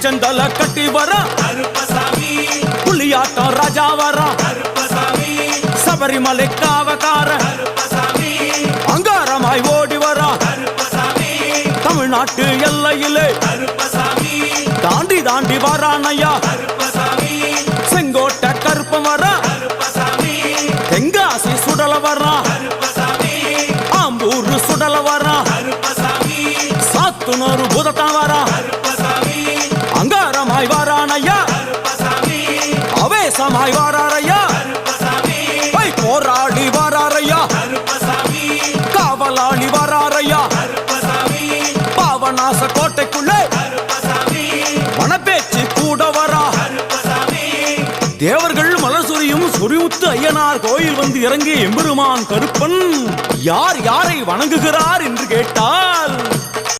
செந்தல கட்டி வர புலியாட்டம் ராஜா வர சபரிமலை காவக்கார அங்காரமாய் ஓடி வர தமிழ்நாட்டு எல்லையிலே தாண்டி தாண்டி வரானையா செங்கோட்டை கருப்பம் வர தெங்காசி சுடல வர ஆம்பூர் சுடல வர சாத்துனூர் புதத்தான் வர அங்காரமாய் வரானையா அவேசமாய் வராரையா போராடி வராரையா காவலாளி வராரையா பாவநாச கோட்டைக்குள்ளே வனப்பேச்சு கூட வரா தேவர்கள் மலர் சொரியும் சொரிமுத்து ஐயனார் கோயில் வந்து இறங்கிய எம்பெருமான் கருப்பன் யார் யாரை வணங்குகிறார் என்று கேட்டால்